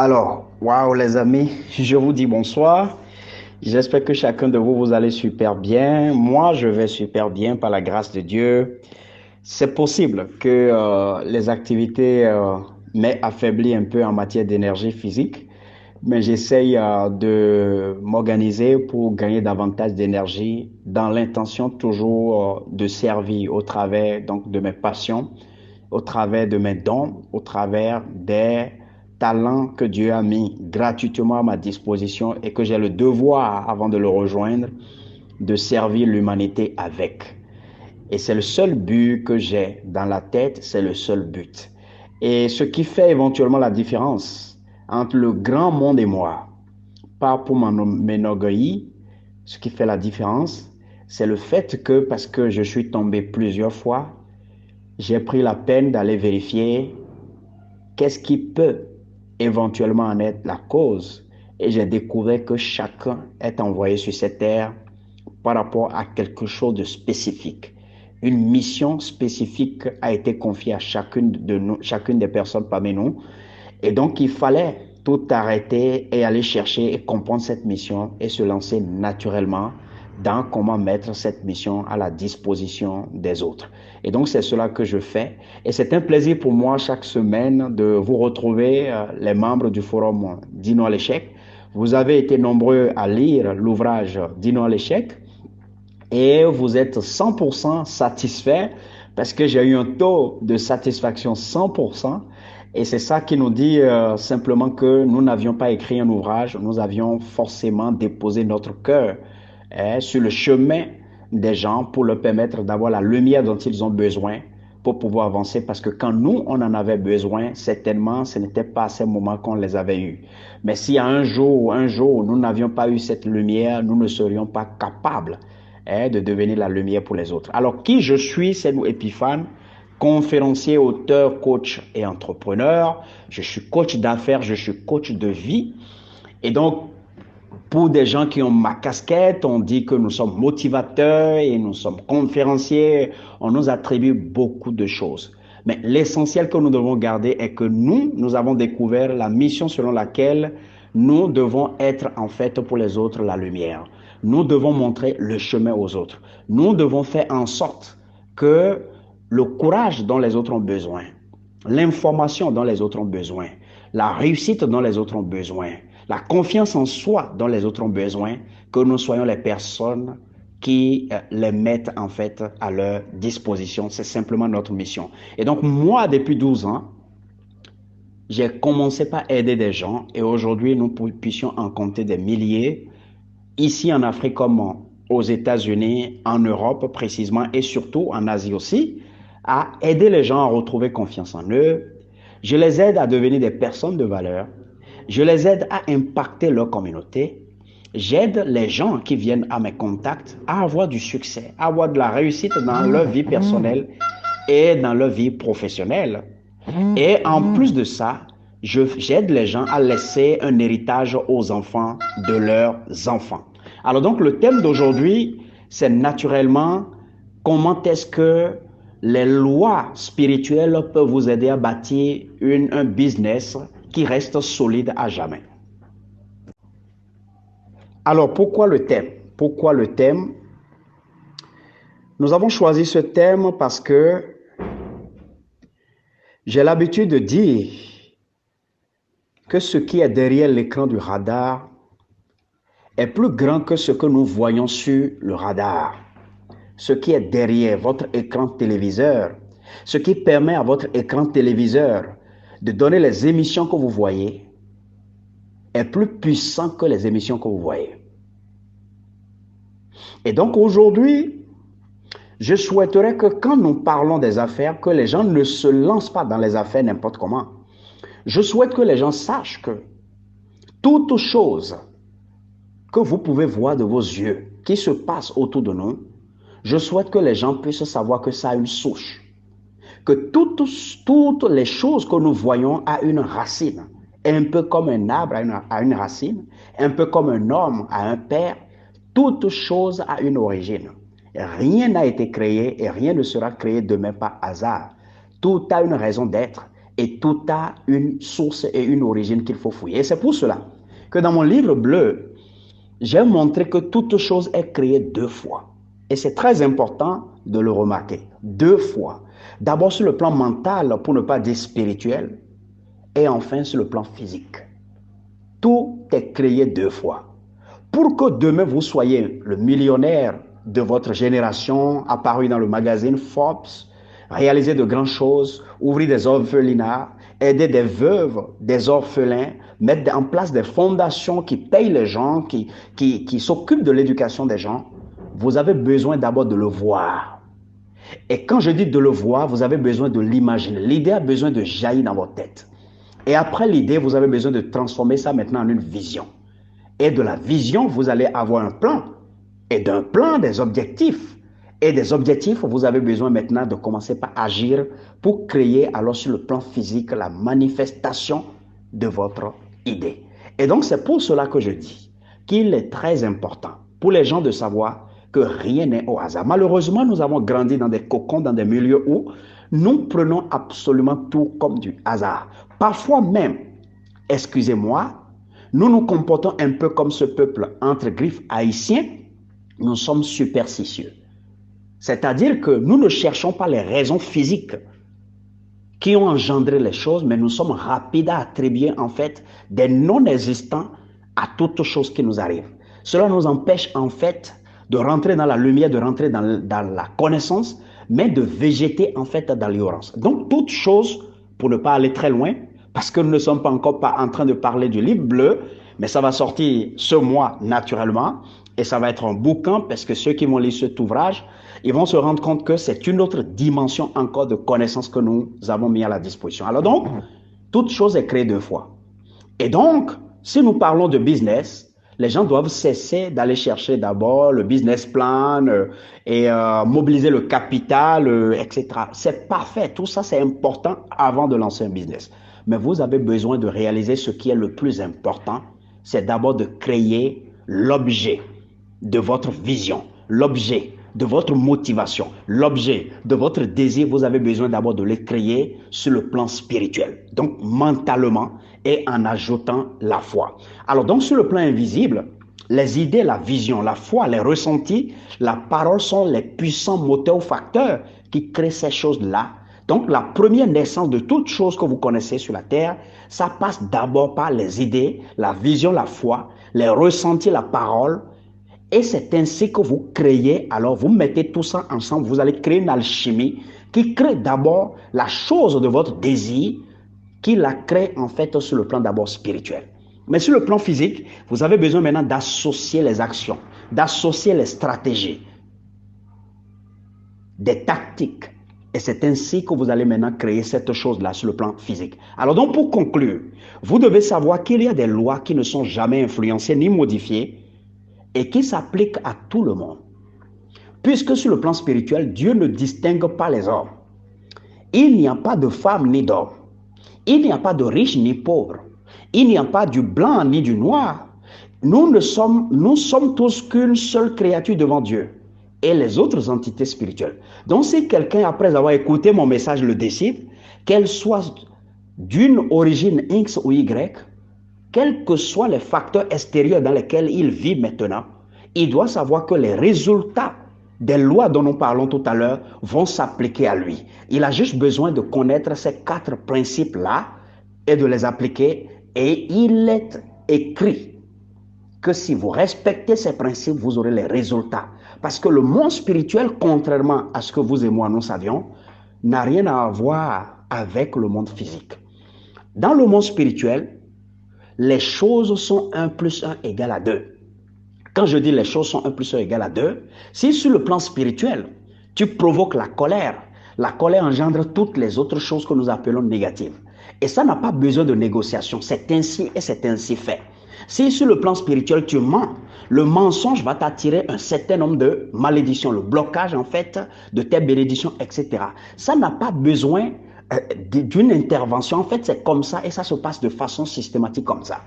Alors, waouh les amis, je vous dis bonsoir. J'espère que chacun de vous, vous allez super bien. Moi, je vais super bien par la grâce de Dieu. C'est possible que les activités m'aient affaibli un peu en matière d'énergie physique, mais j'essaye de m'organiser pour gagner davantage d'énergie dans l'intention toujours de servir au travers donc de mes passions, au travers de mes dons, au travers des talents que Dieu a mis gratuitement à ma disposition et que j'ai le devoir, avant de le rejoindre, de servir l'humanité avec. Et c'est le seul but que j'ai dans la tête, c'est le seul but. Et ce qui fait éventuellement la différence entre le grand monde et moi, pas pour m'enorgueillir, ce qui fait la différence, c'est le fait que parce que je suis tombé plusieurs fois, j'ai pris la peine d'aller vérifier qu'est-ce qui peut éventuellement en être la cause. Et j'ai découvert que chacun est envoyé sur cette terre par rapport à quelque chose de spécifique. Une mission spécifique a été confiée à chacune de nous, chacune des personnes parmi nous. Et donc, il fallait tout arrêter et aller chercher et comprendre cette mission et se lancer naturellement dans comment mettre cette mission à la disposition des autres. Et donc, c'est cela que je fais. Et c'est un plaisir pour moi chaque semaine de vous retrouver, les membres du forum Dino à l'échec. Vous avez été nombreux à lire l'ouvrage Dino à l'échec et vous êtes 100% satisfait parce que j'ai eu un taux de satisfaction 100%. Et c'est ça qui nous dit simplement que nous n'avions pas écrit un ouvrage, nous avions forcément déposé notre cœur sur le chemin des gens pour leur permettre d'avoir la lumière dont ils ont besoin pour pouvoir avancer. Parce que quand nous, on en avait besoin, certainement, ce n'était pas à ces moments qu'on les avait eus. Mais si à un jour, nous n'avions pas eu cette lumière, nous ne serions pas capables de devenir la lumière pour les autres. Alors, qui je suis, c'est nous, Epiphane, conférencier, auteur, coach et entrepreneur. Je suis coach d'affaires, je suis coach de vie. Et donc, pour des gens qui ont ma casquette, on dit que nous sommes motivateurs et nous sommes conférenciers. On nous attribue beaucoup de choses. Mais l'essentiel que nous devons garder est que nous avons découvert la mission selon laquelle nous devons être en fait pour les autres la lumière. Nous devons montrer le chemin aux autres. Nous devons faire en sorte que le courage dont les autres ont besoin, l'information dont les autres ont besoin, la réussite dont les autres ont besoin, la confiance en soi dont les autres ont besoin, que nous soyons les personnes qui les mettent en fait à leur disposition. C'est simplement notre mission. Et donc moi, depuis 12 ans, j'ai commencé par aider des gens et aujourd'hui, nous puissions en compter des milliers, ici en Afrique comme aux États-Unis, en Europe précisément et surtout en Asie aussi, à aider les gens à retrouver confiance en eux. Je les aide à devenir des personnes de valeur. Je les aide à impacter leur communauté. J'aide les gens qui viennent à mes contacts à avoir du succès, à avoir de la réussite dans leur vie personnelle et dans leur vie professionnelle. Et en plus de ça, j'aide les gens à laisser un héritage aux enfants de leurs enfants. Alors donc le thème d'aujourd'hui, c'est naturellement comment est-ce que les lois spirituelles peuvent vous aider à bâtir un business qui reste solide à jamais. Alors pourquoi le thème? Pourquoi le thème? Nous avons choisi ce thème parce que j'ai l'habitude de dire que ce qui est derrière l'écran du radar est plus grand que ce que nous voyons sur le radar. Ce qui est derrière votre écran téléviseur, ce qui permet à votre écran téléviseur de donner les émissions que vous voyez, est plus puissant que les émissions que vous voyez. Et donc aujourd'hui, je souhaiterais que quand nous parlons des affaires, que les gens ne se lancent pas dans les affaires n'importe comment. Je souhaite que les gens sachent que toute chose que vous pouvez voir de vos yeux, qui se passe autour de nous, je souhaite que les gens puissent savoir que ça a une souche. Que toutes les choses que nous voyons a une racine. Un peu comme un arbre a une racine, un peu comme un homme a un père, toute chose a une origine. Rien n'a été créé et rien ne sera créé demain par hasard. Tout a une raison d'être Et tout a une source et une origine qu'il faut fouiller. Et c'est pour cela que dans mon livre bleu, j'ai montré que toute chose est créée deux fois. Et c'est très important de le remarquer. Deux fois. D'abord sur le plan mental, pour ne pas dire spirituel, et enfin sur le plan physique. Tout est créé deux fois. Pour que demain vous soyez le millionnaire de votre génération, apparu dans le magazine Forbes, réaliser de grandes choses, ouvrir des orphelinats, aider des veuves, des orphelins, mettre en place des fondations qui payent les gens, qui s'occupent de l'éducation des gens, vous avez besoin d'abord de le voir. Et quand je dis de le voir, vous avez besoin de l'imaginer. L'idée a besoin de jaillir dans votre tête. Et après l'idée, vous avez besoin de transformer ça maintenant en une vision. Et de la vision, vous allez avoir un plan. Et d'un plan, des objectifs. Et des objectifs, vous avez besoin maintenant de commencer par agir pour créer alors sur le plan physique la manifestation de votre idée. Et donc c'est pour cela que je dis qu'il est très important pour les gens de savoir que rien n'est au hasard. Malheureusement, nous avons grandi dans des cocons, dans des milieux où nous prenons absolument tout comme du hasard. Parfois même, excusez-moi, nous nous comportons un peu comme ce peuple entre griffes haïtien, nous sommes superstitieux. C'est-à-dire que nous ne cherchons pas les raisons physiques qui ont engendré les choses, mais nous sommes rapides à attribuer en fait des non-existants à toute chose qui nous arrive. Cela nous empêche en fait de rentrer dans la lumière, de rentrer dans la connaissance, mais de végéter en fait dans l'ignorance. Donc toute chose, pour ne pas aller très loin, parce que nous ne sommes pas encore pas en train de parler du livre bleu, mais ça va sortir ce mois naturellement, et ça va être un bouquin, parce que ceux qui vont lire cet ouvrage, ils vont se rendre compte que c'est une autre dimension encore de connaissance que nous avons mis à la disposition. Alors donc, toute chose est créée deux fois. Et donc, si nous parlons de business, les gens doivent cesser d'aller chercher d'abord le business plan et mobiliser le capital, etc. C'est parfait, tout ça c'est important avant de lancer un business. Mais vous avez besoin de réaliser ce qui est le plus important, c'est d'abord de créer l'objet de votre vision, l'objet de votre motivation, l'objet de votre désir. Vous avez besoin d'abord de le créer sur le plan spirituel, donc mentalement et en ajoutant la foi. Alors donc sur le plan invisible, les idées, la vision, la foi, les ressentis, la parole sont les puissants moteurs ou facteurs qui créent ces choses-là. Donc la première naissance de toute chose que vous connaissez sur la terre, ça passe d'abord par les idées, la vision, la foi, les ressentis, la parole. Et c'est ainsi que vous créez, alors vous mettez tout ça ensemble, vous allez créer une alchimie qui crée d'abord la chose de votre désir, qui la crée en fait sur le plan d'abord spirituel. Mais sur le plan physique, vous avez besoin maintenant d'associer les actions, d'associer les stratégies, des tactiques. Et c'est ainsi que vous allez maintenant créer cette chose-là sur le plan physique. Alors donc pour conclure, vous devez savoir qu'il y a des lois qui ne sont jamais influencées ni modifiées et qui s'appliquent à tout le monde. Puisque sur le plan spirituel, Dieu ne distingue pas les hommes. Il n'y a pas de femme ni d'homme. Il n'y a pas de riche ni pauvre. Il n'y a pas du blanc ni du noir. Nous sommes tous qu'une seule créature devant Dieu et les autres entités spirituelles. Donc si quelqu'un, après avoir écouté mon message, le décide, qu'elle soit d'une origine X ou Y, quels que soient les facteurs extérieurs dans lesquels il vit maintenant, il doit savoir que les résultats des lois dont nous parlons tout à l'heure vont s'appliquer à lui. Il a juste besoin de connaître ces 4 principes-là et de les appliquer. Et il est écrit que si vous respectez ces principes, vous aurez les résultats. Parce que le monde spirituel, contrairement à ce que vous et moi nous savions, n'a rien à voir avec le monde physique. Dans le monde spirituel, les choses sont 1 plus 1 égale à 2. Quand je dis les choses sont 1 plus 1 égale à 2, si sur le plan spirituel, tu provoques la colère engendre toutes les autres choses que nous appelons négatives. Et ça n'a pas besoin de négociation, c'est ainsi et c'est ainsi fait. Si sur le plan spirituel tu mens, le mensonge va t'attirer un certain nombre de malédictions, le blocage en fait de tes bénédictions, etc. Ça n'a pas besoin d'une intervention. En fait, c'est comme ça et ça se passe de façon systématique comme ça.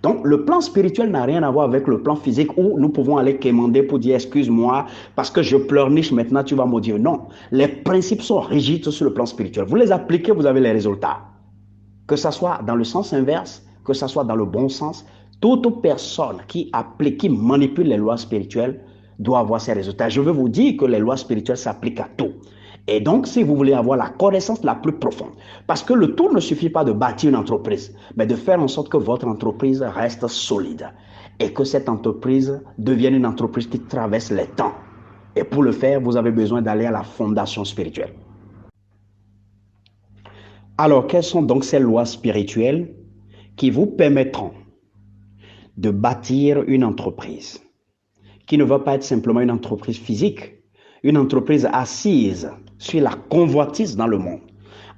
Donc, le plan spirituel n'a rien à voir avec le plan physique où nous pouvons aller quémander pour dire excuse-moi parce que je pleurniche maintenant, tu vas me dire non. Les principes sont rigides sur le plan spirituel. Vous les appliquez, vous avez les résultats. Que ce soit dans le sens inverse, que ce soit dans le bon sens, toute personne qui applique, qui manipule les lois spirituelles doit avoir ses résultats. Je veux vous dire que les lois spirituelles s'appliquent à tout. Et donc, si vous voulez avoir la connaissance la plus profonde, parce que le tout ne suffit pas de bâtir une entreprise, mais de faire en sorte que votre entreprise reste solide et que cette entreprise devienne une entreprise qui traverse les temps. Et pour le faire, vous avez besoin d'aller à la fondation spirituelle. Alors, quelles sont donc ces lois spirituelles qui vous permettront de bâtir une entreprise qui ne va pas être simplement une entreprise physique, une entreprise assise sur la convoitise dans le monde,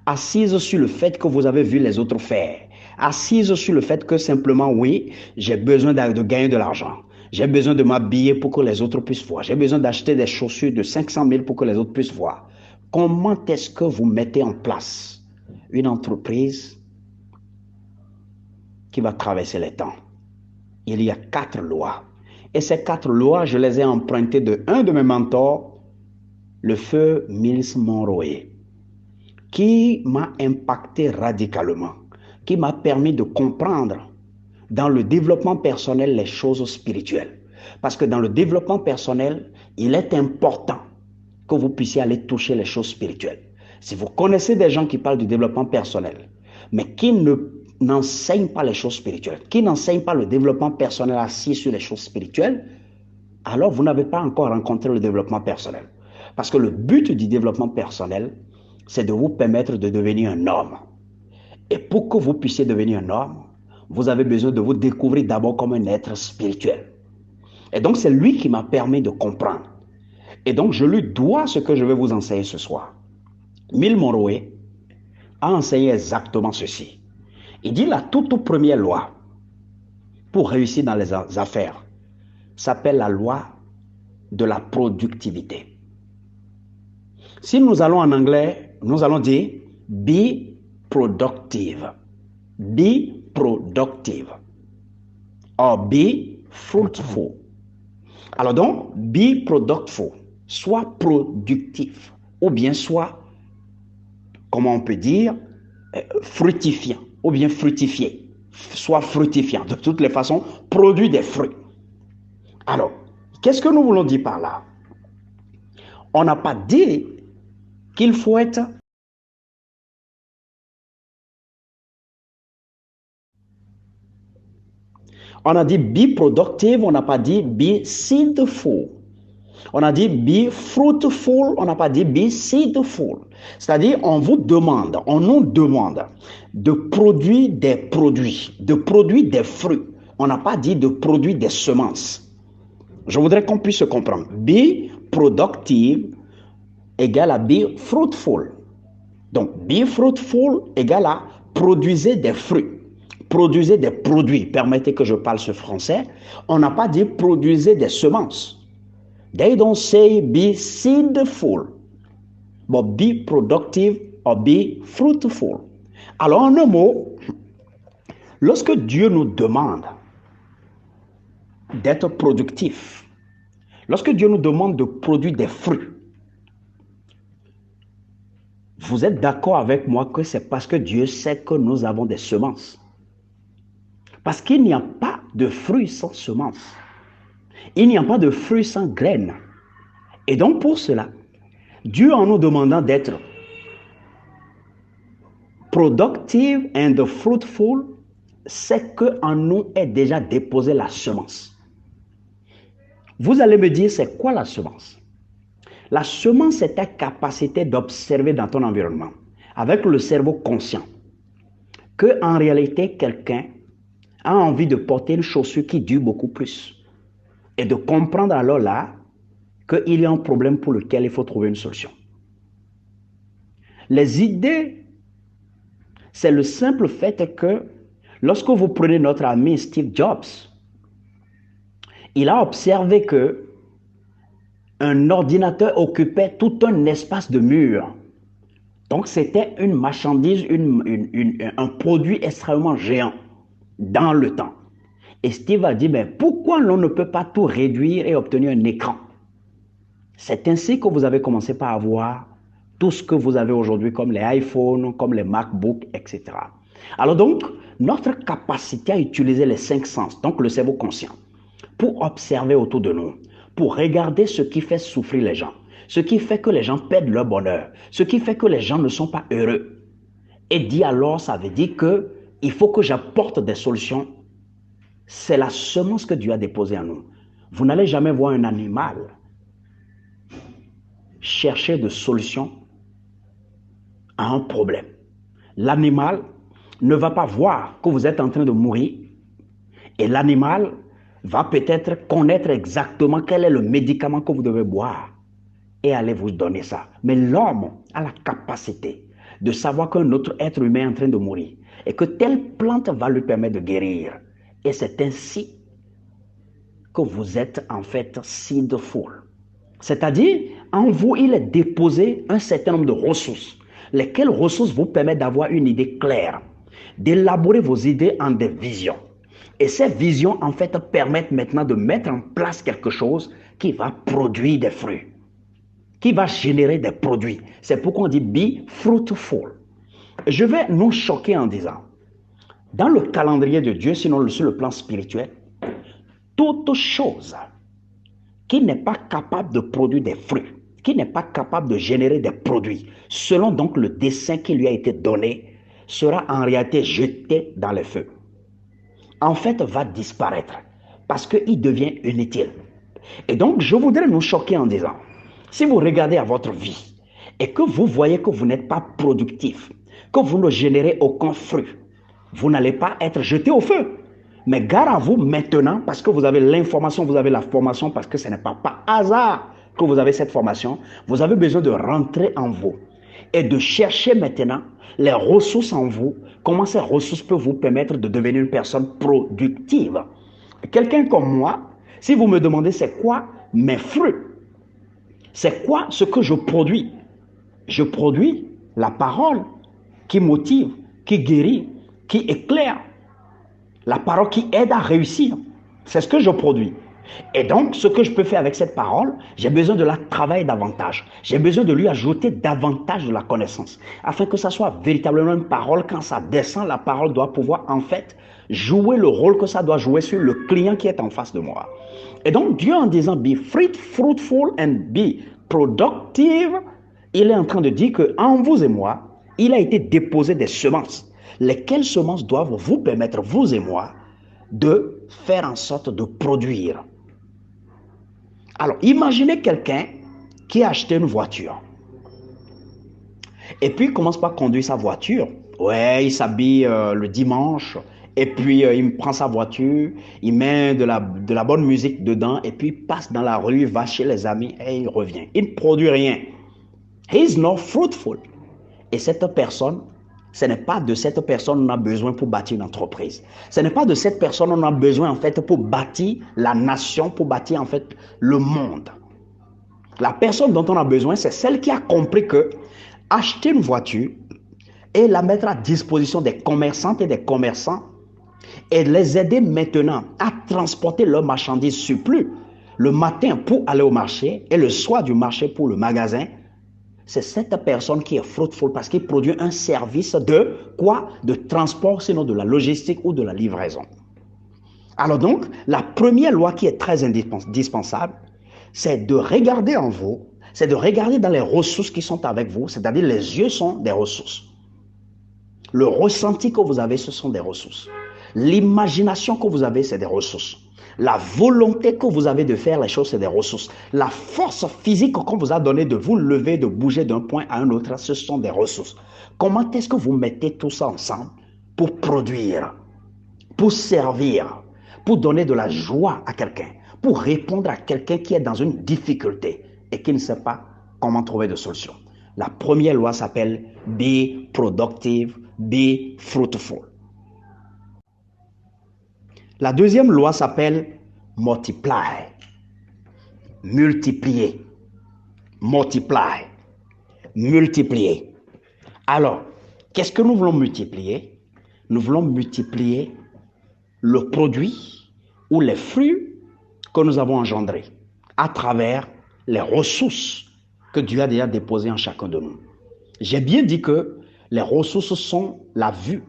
assise sur le fait que vous avez vu les autres faire, assise sur le fait que simplement, oui, j'ai besoin de gagner de l'argent, j'ai besoin de m'habiller pour que les autres puissent voir, j'ai besoin d'acheter des chaussures de 500 000 pour que les autres puissent voir. Comment est-ce que vous mettez en place une entreprise qui va traverser les temps? Il y a 4 lois. Et ces 4 lois, je les ai empruntées de un de mes mentors, le feu Miles Monroe, qui m'a impacté radicalement, qui m'a permis de comprendre dans le développement personnel les choses spirituelles. Parce que dans le développement personnel, il est important que vous puissiez aller toucher les choses spirituelles. Si vous connaissez des gens qui parlent du développement personnel, mais qui n'enseignent pas les choses spirituelles, qui n'enseignent pas le développement personnel assis sur les choses spirituelles, alors vous n'avez pas encore rencontré le développement personnel. Parce que le but du développement personnel, c'est de vous permettre de devenir un homme. Et pour que vous puissiez devenir un homme, vous avez besoin de vous découvrir d'abord comme un être spirituel. Et donc, c'est lui qui m'a permis de comprendre. Et donc, je lui dois ce que je vais vous enseigner ce soir. Miles Monroe a enseigné exactement ceci. Il dit la toute première loi pour réussir dans les affaires s'appelle la loi de la productivité. Si nous allons en anglais, nous allons dire be productive. Be productive. Or be fruitful. Alors donc, be productive. Sois productif. Ou bien sois, comment on peut dire, fructifiant. Ou bien fructifié. Sois fructifiant. De toutes les façons, produis des fruits. Alors, qu'est-ce que nous voulons dire par là? On n'a pas dit qu'il faut être on a dit be productive, on n'a pas dit be seedful. On a dit be fruitful, on n'a pas dit be seedful. C'est-à-dire, on vous demande, on nous demande de produire des produits, de produire des fruits. On n'a pas dit de produire des semences. Je voudrais qu'on puisse se comprendre. Be productive égale à be fruitful. Donc, be fruitful égale à produisez des fruits. Produisez des produits. Permettez que je parle ce français. On n'a pas dit produisez des semences. They don't say be seedful, but be productive or be fruitful. Alors, en un mot, lorsque Dieu nous demande d'être productif, lorsque Dieu nous demande de produire des fruits, vous êtes d'accord avec moi que c'est parce que Dieu sait que nous avons des semences. Parce qu'il n'y a pas de fruits sans semences. Il n'y a pas de fruits sans graines. Et donc pour cela, Dieu en nous demandant d'être productive and fruitful, c'est qu'en nous est déjà déposée la semence. Vous allez me dire, c'est quoi la semence? La semence, c'est ta capacité d'observer dans ton environnement, avec le cerveau conscient, que en réalité, quelqu'un a envie de porter une chaussure qui dure beaucoup plus. Et de comprendre alors là qu'il y a un problème pour lequel il faut trouver une solution. Les idées, c'est le simple fait que lorsque vous prenez notre ami Steve Jobs, il a observé que un ordinateur occupait tout un espace de mur. Donc c'était une marchandise, un produit extrêmement géant dans le temps. Et Steve a dit, mais pourquoi l'on ne peut pas tout réduire et obtenir un écran? C'est ainsi que vous avez commencé par avoir tout ce que vous avez aujourd'hui comme les iPhones, comme les MacBooks, etc. Alors donc, notre capacité à utiliser les cinq sens, donc le cerveau conscient, pour observer autour de nous, pour regarder ce qui fait souffrir les gens, ce qui fait que les gens perdent leur bonheur, ce qui fait que les gens ne sont pas heureux. Et dit alors, ça veut dire que il faut que j'apporte des solutions. C'est la semence que Dieu a déposée en nous. Vous n'allez jamais voir un animal chercher de solutions à un problème. L'animal ne va pas voir que vous êtes en train de mourir et l'animal va peut-être connaître exactement quel est le médicament que vous devez boire et aller vous donner ça. Mais l'homme a la capacité de savoir qu'un autre être humain est en train de mourir et que telle plante va lui permettre de guérir. Et c'est ainsi que vous êtes en fait seedful. C'est-à-dire, en vous, il est déposé un certain nombre de ressources, lesquelles ressources vous permettent d'avoir une idée claire, d'élaborer vos idées en des visions. Et ces visions, en fait, permettent maintenant de mettre en place quelque chose qui va produire des fruits, qui va générer des produits. C'est pourquoi on dit be fruitful. Je vais nous choquer en disant, dans le calendrier de Dieu, sinon sur le plan spirituel, toute chose qui n'est pas capable de produire des fruits, qui n'est pas capable de générer des produits, selon donc le dessein qui lui a été donné, sera en réalité jeté dans le feu. En fait, va disparaître parce qu'il devient inutile. Et donc, je voudrais nous choquer en disant, si vous regardez à votre vie et que vous voyez que vous n'êtes pas productif, que vous ne générez aucun fruit, vous n'allez pas être jeté au feu. Mais gare à vous maintenant, parce que vous avez l'information, vous avez la formation, parce que ce n'est pas par hasard que vous avez cette formation, vous avez besoin de rentrer en vous et de chercher maintenant les ressources en vous, comment ces ressources peuvent vous permettre de devenir une personne productive. Quelqu'un comme moi, si vous me demandez c'est quoi mes fruits, c'est quoi ce que je produis la parole qui motive, qui guérit, qui éclaire, la parole qui aide à réussir. C'est ce que je produis. Et donc, ce que je peux faire avec cette parole, j'ai besoin de la travailler davantage. J'ai besoin de lui ajouter davantage de la connaissance. Afin que ça soit véritablement une parole, quand ça descend, la parole doit pouvoir en fait jouer le rôle que ça doit jouer sur le client qui est en face de moi. Et donc, Dieu en disant, be fruitful and be productive, il est en train de dire qu'en vous et moi, il a été déposé des semences. Lesquelles semences doivent vous permettre, vous et moi, de faire en sorte de produire. Alors, imaginez quelqu'un qui a acheté une voiture. Et puis, il commence par conduire sa voiture. Ouais, il s'habille le dimanche. Et puis, il prend sa voiture. Il met de la bonne musique dedans. Et puis, il passe dans la rue, il va chez les amis et il revient. Il ne produit rien. He is not fruitful. Et cette personne, ce n'est pas de cette personne qu'on a besoin pour bâtir une entreprise. Ce n'est pas de cette personne qu'on a besoin en fait pour bâtir la nation, pour bâtir en fait le monde. La personne dont on a besoin, c'est celle qui a compris que acheter une voiture et la mettre à disposition des commerçantes et des commerçants et les aider maintenant à transporter leurs marchandises surplus le matin pour aller au marché et le soir du marché pour le magasin. C'est cette personne qui est fruitful parce qu'il produit un service de quoi? De transport, sinon de la logistique ou de la livraison. Alors donc, la première loi qui est très indispensable, c'est de regarder en vous, c'est de regarder dans les ressources qui sont avec vous, c'est-à-dire les yeux sont des ressources. Le ressenti que vous avez, ce sont des ressources. L'imagination que vous avez, c'est des ressources. La volonté que vous avez de faire les choses, c'est des ressources. La force physique qu'on vous a donnée de vous lever, de bouger d'un point à un autre, ce sont des ressources. Comment est-ce que vous mettez tout ça ensemble pour produire, pour servir, pour donner de la joie à quelqu'un, pour répondre à quelqu'un qui est dans une difficulté et qui ne sait pas comment trouver de solution? La première loi s'appelle Be Productive, Be Fruitful. La deuxième loi s'appelle multiply, multiplier, multiply, multiplier. Alors, qu'est-ce que nous voulons multiplier? Nous voulons multiplier le produit ou les fruits que nous avons engendrés à travers les ressources que Dieu a déjà déposées en chacun de nous. J'ai bien dit que les ressources sont la vue,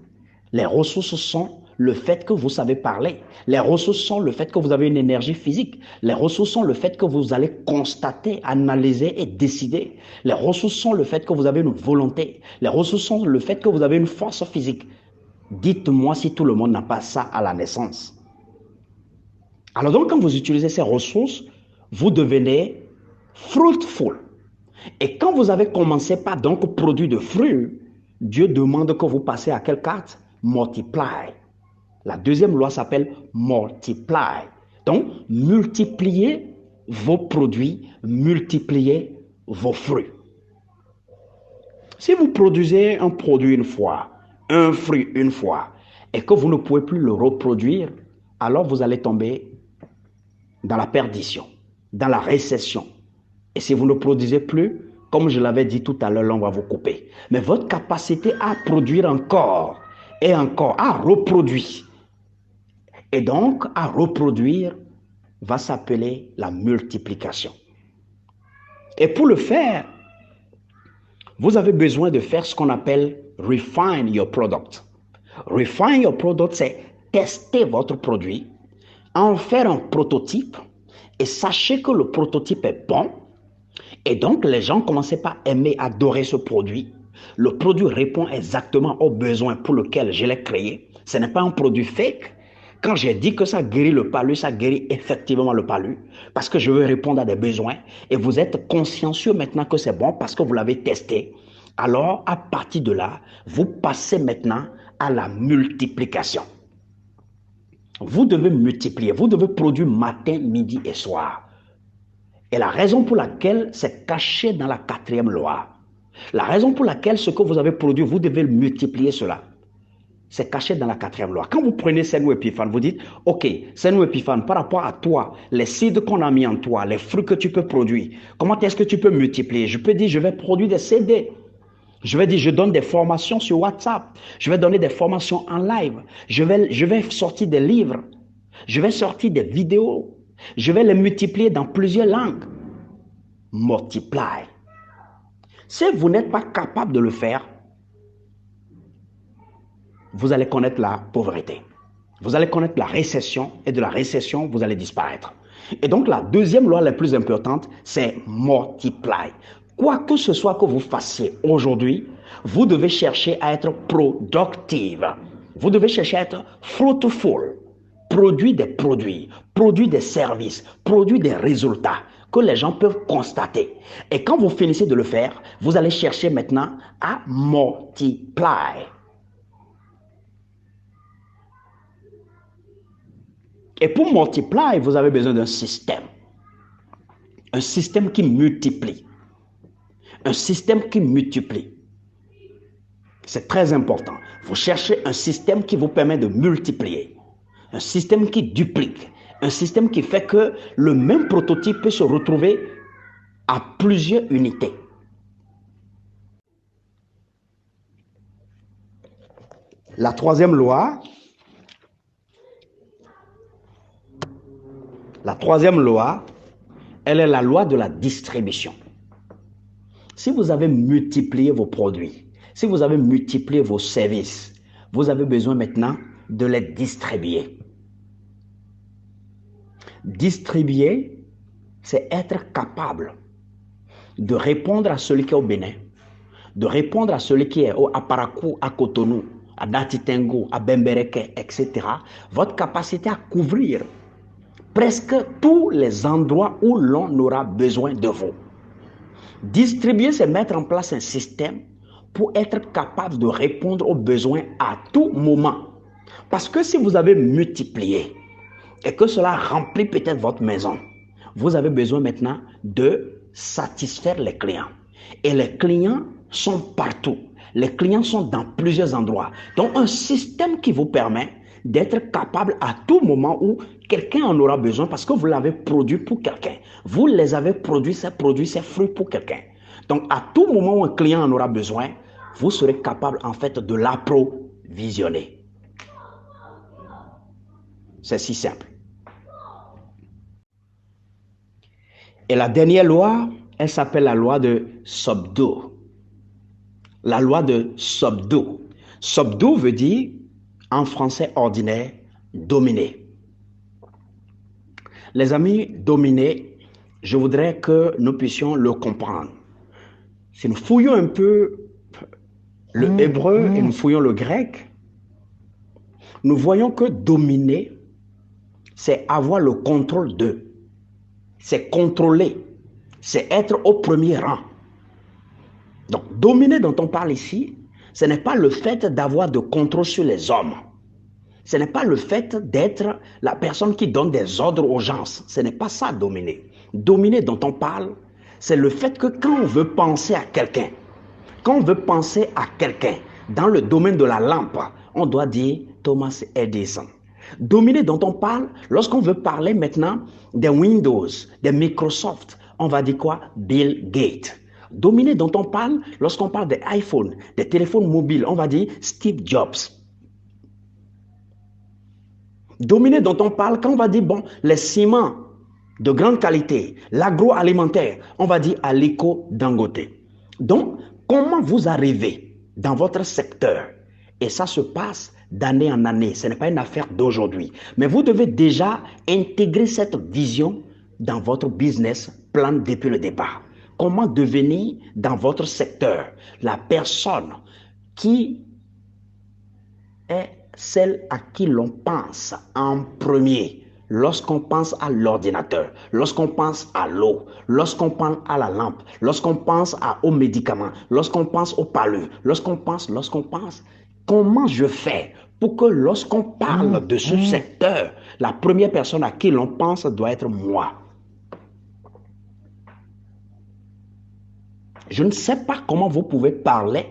Les ressources sont le fait que vous savez parler. Les ressources sont le fait que vous avez une énergie physique. Les ressources sont le fait que vous allez constater, analyser et décider. Les ressources sont le fait que vous avez une volonté. Les ressources sont le fait que vous avez une force physique. Dites-moi si tout le monde n'a pas ça à la naissance. Alors donc, quand vous utilisez ces ressources, vous devenez fruitful. Et quand vous avez commencé par donc produire de fruits, Dieu demande que vous passez à quelle carte? Multiply. La deuxième loi s'appelle multiply. Donc, multipliez vos produits, multipliez vos fruits. Si vous produisez un produit une fois, un fruit une fois, et que vous ne pouvez plus le reproduire, alors vous allez tomber dans la perdition, dans la récession. Et si vous ne produisez plus, comme je l'avais dit tout à l'heure, on va vous couper. Mais votre capacité à produire encore et encore, à reproduire, et donc à reproduire, va s'appeler la multiplication. Et pour le faire, vous avez besoin de faire ce qu'on appelle refine your product. Refine your product, c'est tester votre produit, en faire un prototype, et sachez que le prototype est bon. Et donc, les gens commençaient par aimer, adorer ce produit. Le produit répond exactement aux besoins pour lesquels je l'ai créé. Ce n'est pas un produit fake. Quand j'ai dit que ça guérit le palu, ça guérit effectivement le palu. Parce que je veux répondre à des besoins. Et vous êtes consciencieux maintenant que c'est bon parce que vous l'avez testé. Alors, à partir de là, vous passez maintenant à la multiplication. Vous devez multiplier. Vous devez produire matin, midi et soir. Et la raison pour laquelle c'est caché dans la quatrième loi, la raison pour laquelle ce que vous avez produit, vous devez multiplier cela, c'est caché dans la quatrième loi. Quand vous prenez Senou Épiphane, vous dites, ok, Senou Épiphane, par rapport à toi, les seeds qu'on a mis en toi, les fruits que tu peux produire, comment est-ce que tu peux multiplier? Je peux dire, je vais produire des CD. Je vais dire, je donne des formations sur WhatsApp. Je vais donner des formations en live. Je vais sortir des livres. Je vais sortir des vidéos. Je vais les multiplier dans plusieurs langues. Multiply. Si vous n'êtes pas capable de le faire, vous allez connaître la pauvreté. Vous allez connaître la récession et de la récession, vous allez disparaître. Et donc, la deuxième loi la plus importante, c'est multiply. Quoi que ce soit que vous fassiez aujourd'hui, vous devez chercher à être productive. Vous devez chercher à être fruitful. Produire des services, produire des résultats que les gens peuvent constater. Et quand vous finissez de le faire, vous allez chercher maintenant à multiply. Et pour multiply, vous avez besoin d'un système. Un système qui multiplie. Un système qui multiplie. C'est très important. Vous cherchez un système qui vous permet de multiplier. Un système qui duplique. Un système qui fait que le même prototype peut se retrouver à plusieurs unités. La troisième loi, elle est la loi de la distribution. Si vous avez multiplié vos produits, si vous avez multiplié vos services, vous avez besoin maintenant de les distribuer. Distribuer, c'est être capable de répondre à celui qui est au Bénin, de répondre à celui qui est à Parakou, à Cotonou, à Datitengo, à Bembereke, etc. Votre capacité à couvrir presque tous les endroits où l'on aura besoin de vous. Distribuer, c'est mettre en place un système pour être capable de répondre aux besoins à tout moment. Parce que si vous avez multiplié et que cela remplit peut-être votre maison, vous avez besoin maintenant de satisfaire les clients. Et les clients sont partout. Les clients sont dans plusieurs endroits. Donc, un système qui vous permet d'être capable à tout moment où quelqu'un en aura besoin parce que vous l'avez produit pour quelqu'un. Vous les avez produits, ces fruits pour quelqu'un. Donc, à tout moment où un client en aura besoin, vous serez capable en fait de l'approvisionner. C'est si simple. Et la dernière loi, elle s'appelle la loi de Subdue. La loi de Subdue. Subdue veut dire En français ordinaire, dominer. Les amis, dominer, je voudrais que nous puissions le comprendre. Si nous fouillons un peu le hébreu et nous fouillons le grec, nous voyons que dominer, c'est avoir le contrôle de, c'est contrôler, c'est être au premier rang. Donc, dominer dont on parle ici, ce n'est pas le fait d'avoir de contrôle sur les hommes. Ce n'est pas le fait d'être la personne qui donne des ordres aux gens. Ce n'est pas ça, dominer. Dominer dont on parle, c'est le fait que quand on veut penser à quelqu'un, quand on veut penser à quelqu'un dans le domaine de la lampe, on doit dire Thomas Edison. Dominer dont on parle, lorsqu'on veut parler maintenant des Windows, des Microsoft, on va dire quoi? Bill Gates. Dominer dont on parle, lorsqu'on parle des iPhones, des téléphones mobiles, on va dire Steve Jobs. Dominer dont on parle, quand on va dire, bon, les ciments de grande qualité, l'agroalimentaire, on va dire Aliko Dangote. Donc, comment vous arrivez dans votre secteur? Et ça se passe d'année en année. Ce n'est pas une affaire d'aujourd'hui. Mais vous devez déjà intégrer cette vision dans votre business plan depuis le départ. Comment devenir dans votre secteur la personne qui est celle à qui l'on pense en premier lorsqu'on pense à l'ordinateur, lorsqu'on pense à l'eau, lorsqu'on pense à la lampe, lorsqu'on pense aux médicaments, lorsqu'on pense aux parlures, lorsqu'on pense, comment je fais pour que lorsqu'on parle de ce secteur, la première personne à qui l'on pense doit être moi. Je ne sais pas comment vous pouvez parler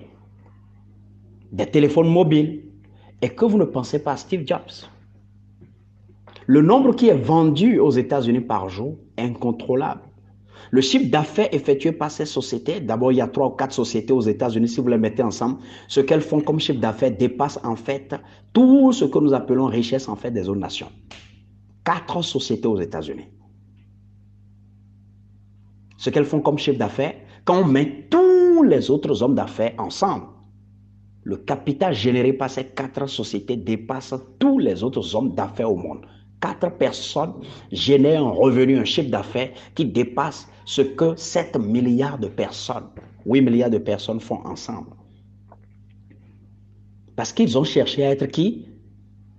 des téléphones mobiles et que vous ne pensez pas à Steve Jobs. Le nombre qui est vendu aux États-Unis par jour est incontrôlable. Le chiffre d'affaires effectué par ces sociétés, d'abord il y a 3 ou 4 sociétés aux États-Unis, si vous les mettez ensemble, ce qu'elles font comme chiffre d'affaires dépasse en fait tout ce que nous appelons richesse en fait des autres nations. 4 sociétés aux États-Unis. Ce qu'elles font comme chiffre d'affaires, quand on met tous les autres hommes d'affaires ensemble, le capital généré par ces 4 sociétés dépasse tous les autres hommes d'affaires au monde. 4 personnes génèrent un revenu, un chiffre d'affaires qui dépasse ce que 7 milliards de personnes, 8 milliards de personnes font ensemble. Parce qu'ils ont cherché à être qui?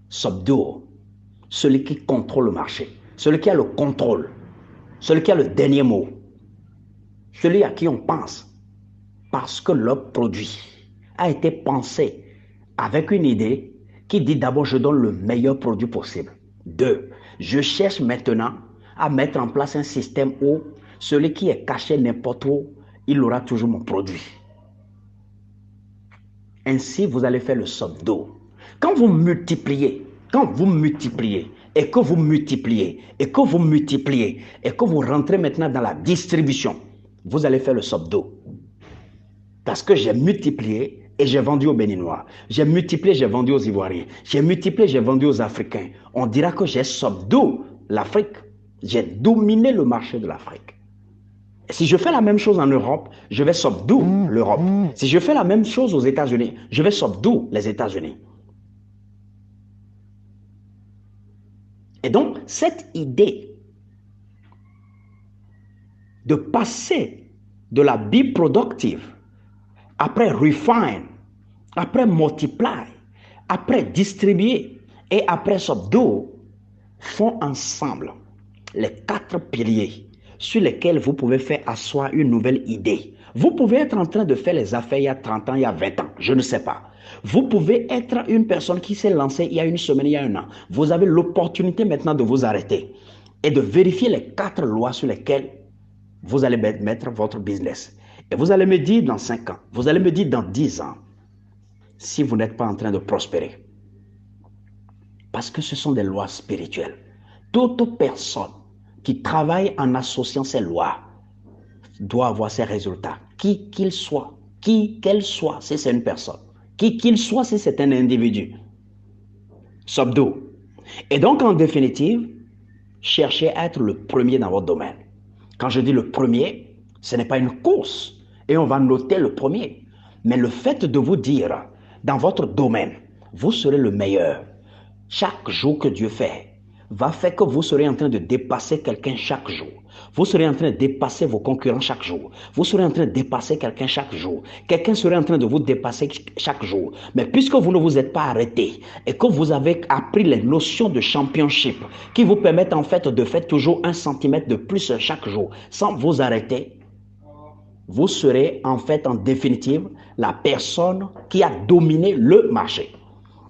Subduo. Celui qui contrôle le marché, celui qui a le contrôle, celui qui a le dernier mot, celui à qui on pense. Parce que leur produit a été pensé avec une idée qui dit d'abord je donne le meilleur produit possible. 2, je cherche maintenant à mettre en place un système où celui qui est caché n'importe où, il aura toujours mon produit. Ainsi, vous allez faire le subdo. Quand vous multipliez, et que vous multipliez, et que vous multipliez, et que vous rentrez maintenant dans la distribution, vous allez faire le subdo. Parce que j'ai multiplié et j'ai vendu aux Béninois. J'ai multiplié, j'ai vendu aux Ivoiriens. J'ai multiplié, j'ai vendu aux Africains. On dira que j'ai subdué l'Afrique. J'ai dominé le marché de l'Afrique. Si je fais la même chose en Europe, je vais subduer l'Europe. Si je fais la même chose aux États-Unis, je vais subduer les États-Unis. Et donc, cette idée de passer de la be productive, après refine, après multiply, après distribuer et après subdue, font ensemble les 4 piliers sur lesquels vous pouvez faire asseoir une nouvelle idée. Vous pouvez être en train de faire les affaires il y a 30 ans, il y a 20 ans, je ne sais pas. Vous pouvez être une personne qui s'est lancée il y a une semaine, il y a un an. Vous avez l'opportunité maintenant de vous arrêter et de vérifier les 4 lois sur lesquelles vous allez mettre votre business. Et vous allez me dire dans 5 ans, vous allez me dire dans 10 ans, si vous n'êtes pas en train de prospérer. Parce que ce sont des lois spirituelles. Toute personne qui travaille en associant ces lois doit avoir ces résultats. Qui qu'il soit, qu'elle soit, si c'est une personne, qui qu'il soit, si c'est un individu. Subdo. Et donc, en définitive, cherchez à être le premier dans votre domaine. Quand je dis le premier, ce n'est pas une course et on va noter le premier. Mais le fait de vous dire, dans votre domaine, vous serez le meilleur. Chaque jour que Dieu fait va faire que vous serez en train de dépasser quelqu'un chaque jour. Vous serez en train de dépasser vos concurrents chaque jour. Vous serez en train de dépasser quelqu'un chaque jour. Quelqu'un serait en train de vous dépasser chaque jour. Mais puisque vous ne vous êtes pas arrêté et que vous avez appris les notions de championship qui vous permettent en fait de faire toujours 1 centimètre de plus chaque jour sans vous arrêter, vous serez en fait en définitive la personne qui a dominé le marché.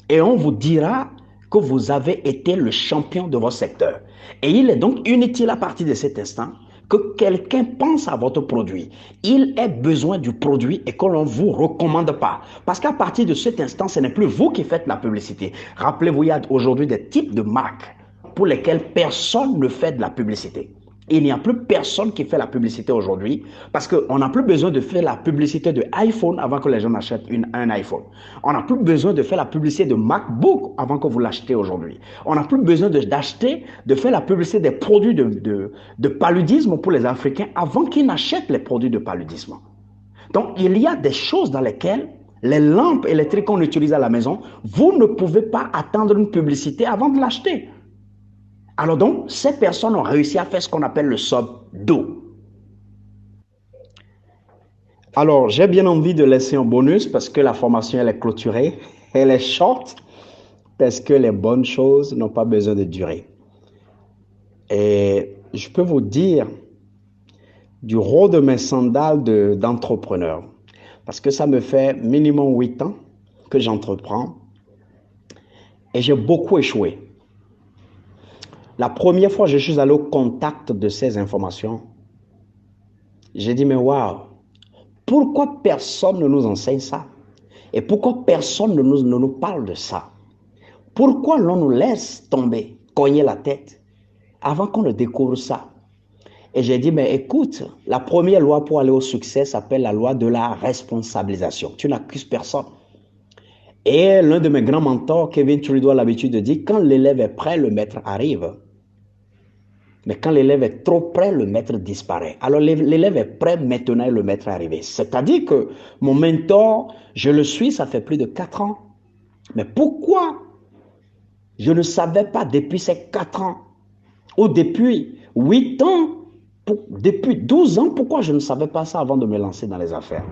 Et on vous dira que vous avez été le champion de votre secteur. Et il est donc inutile à partir de cet instant que quelqu'un pense à votre produit. Il est besoin du produit et que l'on ne vous recommande pas. Parce qu'à partir de cet instant, ce n'est plus vous qui faites la publicité. Rappelez-vous, il y a aujourd'hui des types de marques pour lesquelles personne ne fait de la publicité. Il n'y a plus personne qui fait la publicité aujourd'hui parce qu'on n'a plus besoin de faire la publicité de iPhone avant que les gens achètent un iPhone. On n'a plus besoin de faire la publicité de MacBook avant que vous l'achetez aujourd'hui. On n'a plus besoin de faire la publicité des produits de paludisme pour les Africains avant qu'ils n'achètent les produits de paludisme. Donc, il y a des choses dans lesquelles les lampes électriques qu'on utilise à la maison, vous ne pouvez pas attendre une publicité avant de l'acheter. Alors donc, ces personnes ont réussi à faire ce qu'on appelle le sub-do. Alors, j'ai bien envie de laisser un bonus parce que la formation, elle est clôturée. Elle est short parce que les bonnes choses n'ont pas besoin de durer. Et je peux vous dire du rôle de mes sandales d'entrepreneur. Parce que ça me fait minimum 8 ans que j'entreprends. Et j'ai beaucoup échoué. La première fois, je suis allé au contact de ces informations. J'ai dit, mais waouh, pourquoi personne ne nous enseigne ça? Et pourquoi personne ne nous parle de ça? Pourquoi l'on nous laisse tomber, cogner la tête, avant qu'on ne découvre ça? Et j'ai dit, mais écoute, la première loi pour aller au succès s'appelle la loi de la responsabilisation. Tu n'accuses personne. Et l'un de mes grands mentors, Kevin Trudeau, a l'habitude de dire, quand l'élève est prêt, le maître arrive. Mais quand l'élève est trop près, le maître disparaît. Alors l'élève est prêt maintenant et le maître est arrivé. C'est-à-dire que mon mentor, je le suis, ça fait plus de 4 ans. Mais pourquoi je ne savais pas depuis ces 4 ans ou depuis 8 ans, depuis 12 ans, pourquoi je ne savais pas ça avant de me lancer dans les affaires?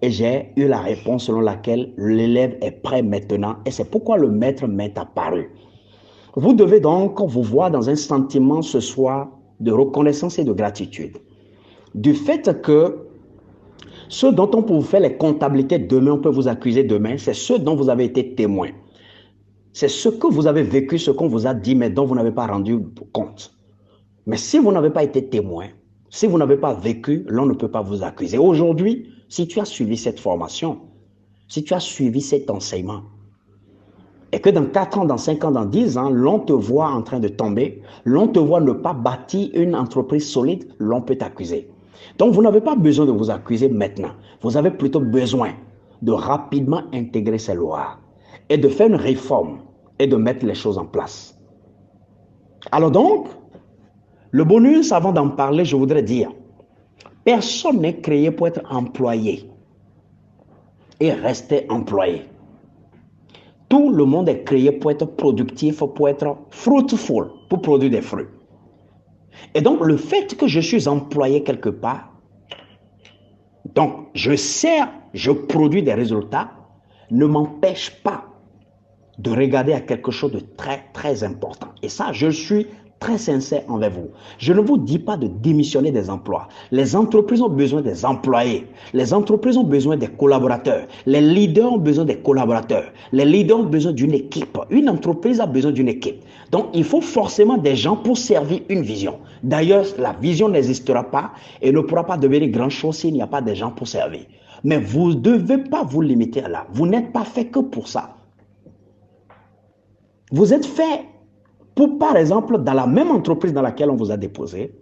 Et j'ai eu la réponse selon laquelle l'élève est prêt maintenant et c'est pourquoi le maître m'est apparu. Vous devez donc vous voir dans un sentiment ce soir de reconnaissance et de gratitude. Du fait que ce dont on peut vous faire les comptabilités demain, on peut vous accuser demain, c'est ce dont vous avez été témoin. C'est ce que vous avez vécu, ce qu'on vous a dit, mais dont vous n'avez pas rendu compte. Mais si vous n'avez pas été témoin, si vous n'avez pas vécu, l'on ne peut pas vous accuser. Aujourd'hui, si tu as suivi cette formation, si tu as suivi cet enseignement, et que dans 4 ans, dans 5 ans, dans 10 ans, l'on te voit en train de tomber, l'on te voit ne pas bâtir une entreprise solide, l'on peut t'accuser. Donc, vous n'avez pas besoin de vous accuser maintenant. Vous avez plutôt besoin de rapidement intégrer ces lois et de faire une réforme et de mettre les choses en place. Alors donc, le bonus, avant d'en parler, je voudrais dire, personne n'est créé pour être employé et rester employé. Tout le monde est créé pour être productif, pour être fruitful, pour produire des fruits. Et donc, le fait que je suis employé quelque part, donc je sers, je produis des résultats, ne m'empêche pas de regarder à quelque chose de très, très important. Et ça, je suis très sincère envers vous. Je ne vous dis pas de démissionner des emplois. Les entreprises ont besoin des employés. Les entreprises ont besoin des collaborateurs. Les leaders ont besoin des collaborateurs. Les leaders ont besoin d'une équipe. Une entreprise a besoin d'une équipe. Donc, il faut forcément des gens pour servir une vision. D'ailleurs, la vision n'existera pas et ne pourra pas devenir grand-chose s'il n'y a pas des gens pour servir. Mais vous ne devez pas vous limiter à là. Vous n'êtes pas fait que pour ça. Vous êtes fait pour, par exemple, dans la même entreprise dans laquelle on vous a déposé,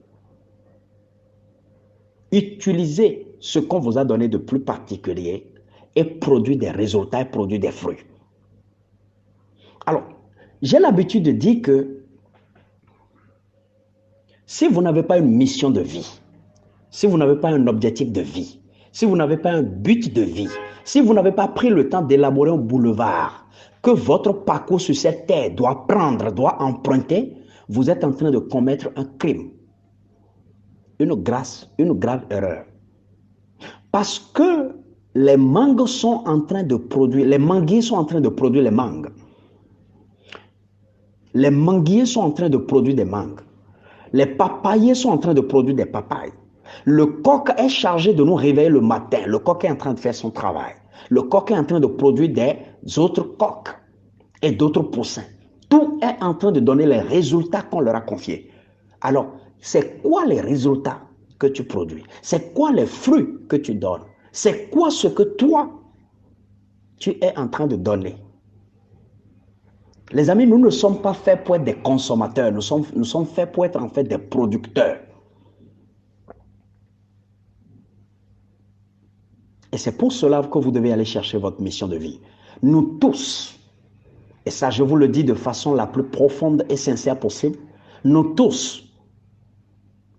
utiliser ce qu'on vous a donné de plus particulier et produire des résultats et produire des fruits. Alors, j'ai l'habitude de dire que si vous n'avez pas une mission de vie, si vous n'avez pas un objectif de vie, si vous n'avez pas un but de vie, si vous n'avez pas pris le temps d'élaborer un boulevard, que votre parcours sur cette terre doit prendre, doit emprunter, vous êtes en train de commettre un crime, une grave erreur. Parce que les mangues sont en train de produire, les manguiers sont en train de produire les mangues. Les manguiers sont en train de produire des mangues. Les papayers sont en train de produire des papayes. Le coq est chargé de nous réveiller le matin. Le coq est en train de faire son travail. Le coq est en train de produire des autres coqs et d'autres poussins. Tout est en train de donner les résultats qu'on leur a confiés. Alors, c'est quoi les résultats que tu produis? C'est quoi les fruits que tu donnes? C'est quoi ce que toi, tu es en train de donner? Les amis, nous ne sommes pas faits pour être des consommateurs. Nous sommes faits pour être en fait des producteurs. Et c'est pour cela que vous devez aller chercher votre mission de vie. Nous tous, et ça je vous le dis de façon la plus profonde et sincère possible, nous tous,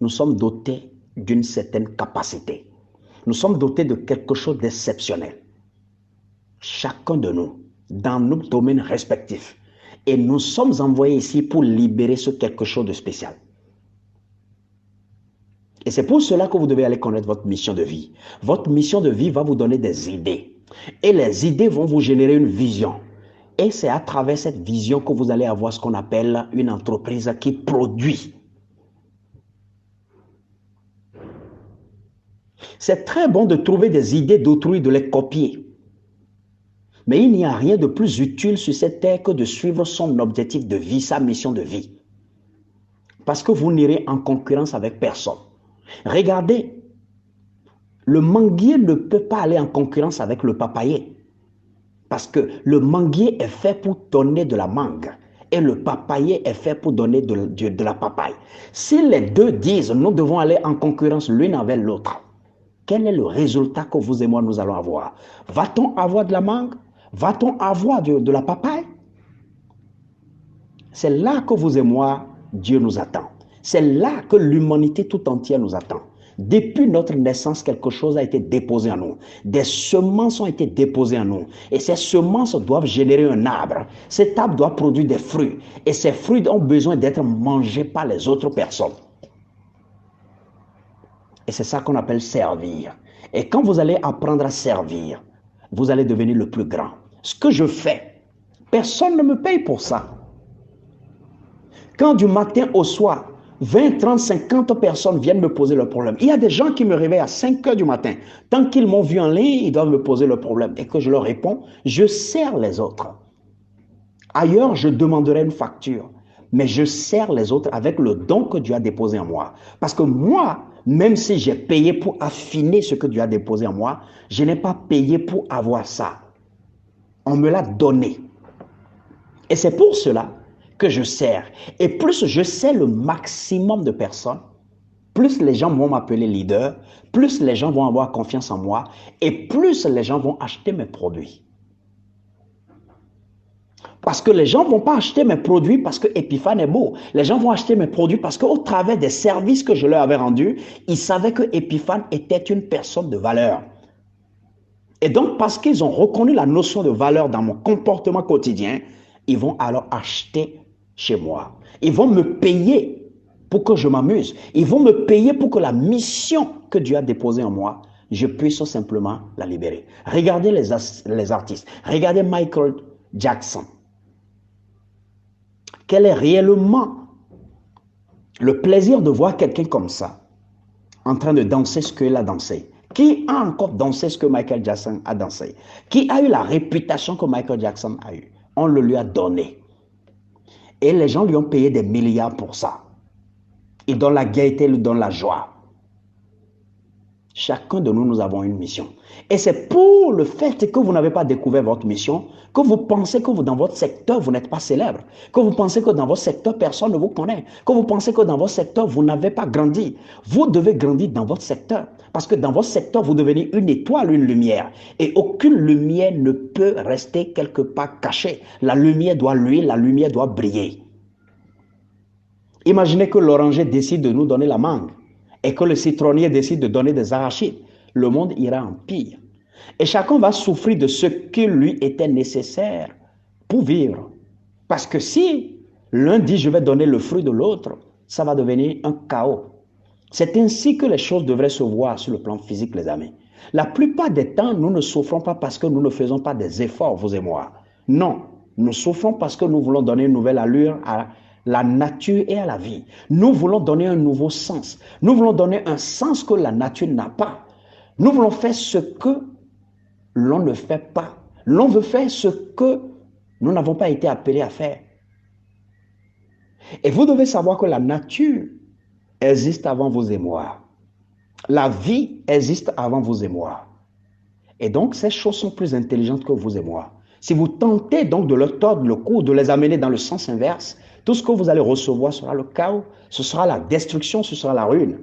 nous sommes dotés d'une certaine capacité. Nous sommes dotés de quelque chose d'exceptionnel. Chacun de nous, dans nos domaines respectifs. Et nous sommes envoyés ici pour libérer ce quelque chose de spécial. Et c'est pour cela que vous devez aller connaître votre mission de vie. Votre mission de vie va vous donner des idées. Et les idées vont vous générer une vision. Et c'est à travers cette vision que vous allez avoir ce qu'on appelle une entreprise qui produit. C'est très bon de trouver des idées d'autrui, de les copier. Mais il n'y a rien de plus utile sur cette terre que de suivre son objectif de vie, sa mission de vie. Parce que vous n'irez en concurrence avec personne. Regardez, le manguier ne peut pas aller en concurrence avec le papayer. Parce que le manguier est fait pour donner de la mangue. Et le papayer est fait pour donner de la papaye. Si les deux disent, nous devons aller en concurrence l'une avec l'autre, quel est le résultat que vous et moi nous allons avoir? Va-t-on avoir de la mangue? Va-t-on avoir de la papaye? C'est là que vous et moi, Dieu nous attend. C'est là que l'humanité tout entière nous attend. Depuis notre naissance, quelque chose a été déposé en nous. Des semences ont été déposées en nous. Et ces semences doivent générer un arbre. Cet arbre doit produire des fruits. Et ces fruits ont besoin d'être mangés par les autres personnes. Et c'est ça qu'on appelle servir. Et quand vous allez apprendre à servir, vous allez devenir le plus grand. Ce que je fais, personne ne me paye pour ça. Quand du matin au soir, 20, 30, 50 personnes viennent me poser le problème. Il y a des gens qui me réveillent à 5 heures du matin. Tant qu'ils m'ont vu en ligne, ils doivent me poser le problème. Et que je leur réponds, je sers les autres. Ailleurs, je demanderai une facture. Mais je sers les autres avec le don que Dieu a déposé en moi. Parce que moi, même si j'ai payé pour affiner ce que Dieu a déposé en moi, je n'ai pas payé pour avoir ça. On me l'a donné. Et c'est pour cela que je sers. Et plus je sers le maximum de personnes, plus les gens vont m'appeler leader, plus les gens vont avoir confiance en moi et plus les gens vont acheter mes produits. Parce que les gens ne vont pas acheter mes produits parce que Epiphane est beau. Les gens vont acheter mes produits parce qu'au travers des services que je leur avais rendus, ils savaient que Epiphane était une personne de valeur. Et donc, parce qu'ils ont reconnu la notion de valeur dans mon comportement quotidien, ils vont alors acheter chez moi. Ils vont me payer pour que je m'amuse. Ils vont me payer pour que la mission que Dieu a déposée en moi, je puisse simplement la libérer. Regardez les artistes. Regardez Michael Jackson. Quel est réellement le plaisir de voir quelqu'un comme ça, en train de danser ce qu'il a dansé? Qui a encore dansé ce que Michael Jackson a dansé? Qui a eu la réputation que Michael Jackson a eue? On le lui a donné. Et les gens lui ont payé des milliards pour ça. Ils donnent la gaieté, ils donnent la joie. Chacun de nous, nous avons une mission. Et c'est pour le fait que vous n'avez pas découvert votre mission, que vous pensez que dans votre secteur, vous n'êtes pas célèbre, que vous pensez que dans votre secteur, personne ne vous connaît, que vous pensez que dans votre secteur, vous n'avez pas grandi. Vous devez grandir dans votre secteur, parce que dans votre secteur, vous devenez une étoile, une lumière. Et aucune lumière ne peut rester quelque part cachée. La lumière doit luire, la lumière doit briller. Imaginez que l'oranger décide de nous donner la mangue et que le citronnier décide de donner des arachides. Le monde ira en pire. Et chacun va souffrir de ce qui lui était nécessaire pour vivre. Parce que si l'un dit je vais donner le fruit de l'autre, ça va devenir un chaos. C'est ainsi que les choses devraient se voir sur le plan physique, les amis. La plupart des temps, nous ne souffrons pas parce que nous ne faisons pas des efforts, vous et moi. Non, nous souffrons parce que nous voulons donner une nouvelle allure à la nature et à la vie. Nous voulons donner un nouveau sens. Nous voulons donner un sens que la nature n'a pas. Nous voulons faire ce que l'on ne fait pas. L'on veut faire ce que nous n'avons pas été appelés à faire. Et vous devez savoir que la nature existe avant vos émois. La vie existe avant vos émois. Et donc, ces choses sont plus intelligentes que vous et moi. Si vous tentez donc de leur tordre le cou, de les amener dans le sens inverse, tout ce que vous allez recevoir sera le chaos, ce sera la destruction, ce sera la ruine.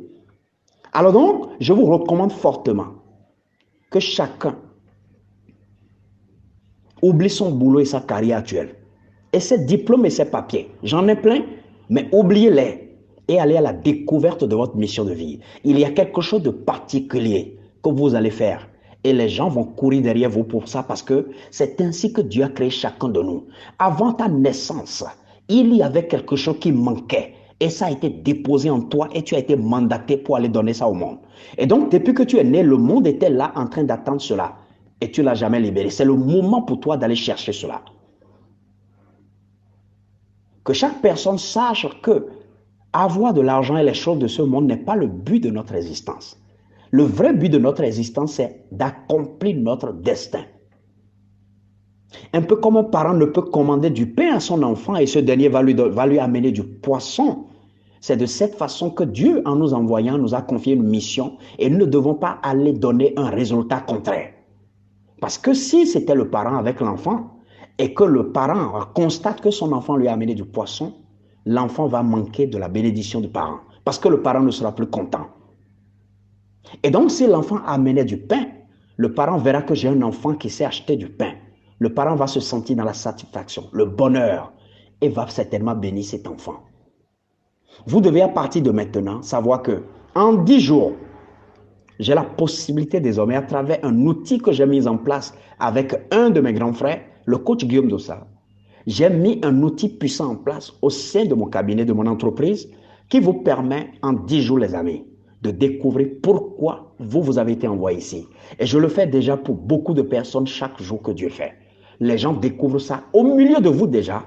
Alors donc, je vous recommande fortement que chacun oublie son boulot et sa carrière actuelle. Et ses diplômes et ses papiers, j'en ai plein, mais oubliez-les et allez à la découverte de votre mission de vie. Il y a quelque chose de particulier que vous allez faire. Et les gens vont courir derrière vous pour ça parce que c'est ainsi que Dieu a créé chacun de nous. Avant ta naissance, il y avait quelque chose qui manquait. Et ça a été déposé en toi et tu as été mandaté pour aller donner ça au monde. Et donc, depuis que tu es né, le monde était là en train d'attendre cela. Et tu ne l'as jamais libéré. C'est le moment pour toi d'aller chercher cela. Que chaque personne sache que avoir de l'argent et les choses de ce monde n'est pas le but de notre existence. Le vrai but de notre existence, c'est d'accomplir notre destin. Un peu comme un parent ne peut commander du pain à son enfant et ce dernier va lui amener du poisson. C'est de cette façon que Dieu, en nous envoyant, nous a confié une mission et nous ne devons pas aller donner un résultat contraire. Parce que si c'était le parent avec l'enfant et que le parent constate que son enfant lui a amené du poisson, l'enfant va manquer de la bénédiction du parent parce que le parent ne sera plus content. Et donc, si l'enfant amenait du pain, le parent verra que j'ai un enfant qui sait acheter du pain. Le parent va se sentir dans la satisfaction, le bonheur, et va certainement bénir cet enfant. Vous devez à partir de maintenant savoir que en 10 jours, j'ai la possibilité désormais, à travers un outil que j'ai mis en place avec un de mes grands frères, le coach Guillaume Dossard, j'ai mis un outil puissant en place au sein de mon cabinet, de mon entreprise, qui vous permet en 10 jours, les amis, de découvrir pourquoi vous avez été envoyé ici. Et je le fais déjà pour beaucoup de personnes chaque jour que Dieu fait. Les gens découvrent ça au milieu de vous déjà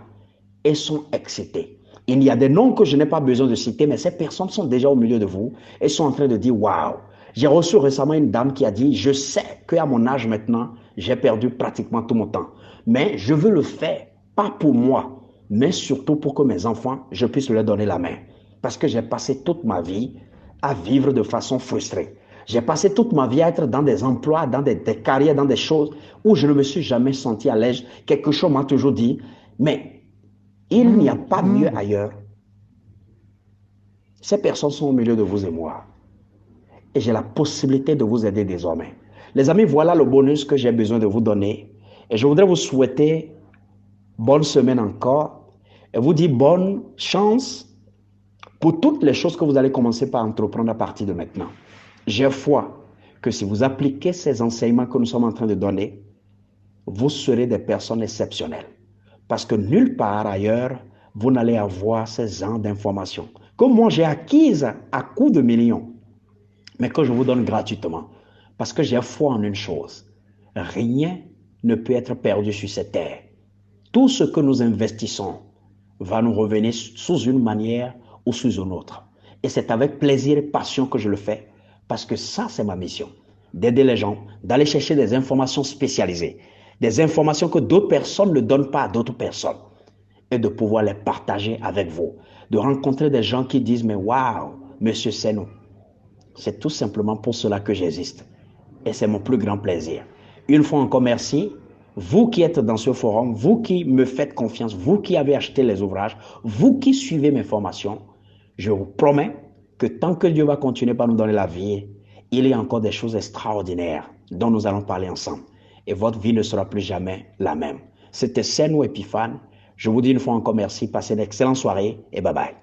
et sont excités. Il y a des noms que je n'ai pas besoin de citer, mais ces personnes sont déjà au milieu de vous et sont en train de dire « Waouh !» J'ai reçu récemment une dame qui a dit « Je sais qu'à mon âge maintenant, j'ai perdu pratiquement tout mon temps. Mais je veux le faire, pas pour moi, mais surtout pour que mes enfants, je puisse leur donner la main. Parce que j'ai passé toute ma vie à vivre de façon frustrée. J'ai passé toute ma vie à être dans des emplois, dans des carrières, dans des choses où je ne me suis jamais senti à l'aise. Quelque chose m'a toujours dit, mais il n'y a pas mieux ailleurs. Ces personnes sont au milieu de vous et moi. Et j'ai la possibilité de vous aider désormais. Les amis, voilà le bonus que j'ai besoin de vous donner. Et je voudrais vous souhaiter bonne semaine encore. Et vous dire bonne chance pour toutes les choses que vous allez commencer par entreprendre à partir de maintenant. J'ai foi que si vous appliquez ces enseignements que nous sommes en train de donner, vous serez des personnes exceptionnelles. Parce que nulle part ailleurs, vous n'allez avoir ces genres d'informations que moi j'ai acquises à coups de millions, mais que je vous donne gratuitement. Parce que j'ai foi en une chose. Rien ne peut être perdu sur cette terre. Tout ce que nous investissons va nous revenir sous une manière ou sous une autre. Et c'est avec plaisir et passion que je le fais, parce que ça, c'est ma mission, d'aider les gens, d'aller chercher des informations spécialisées, des informations que d'autres personnes ne donnent pas à d'autres personnes, et de pouvoir les partager avec vous, de rencontrer des gens qui disent « Mais waouh, monsieur Seno, c'est tout simplement pour cela que j'existe. » Et c'est mon plus grand plaisir. Une fois encore, merci. Vous qui êtes dans ce forum, vous qui me faites confiance, vous qui avez acheté les ouvrages, vous qui suivez mes formations, je vous promets que tant que Dieu va continuer par nous donner la vie, il y a encore des choses extraordinaires dont nous allons parler ensemble. Et votre vie ne sera plus jamais la même. C'était Seno Epiphane. Je vous dis une fois encore merci. Passez une excellente soirée et bye bye.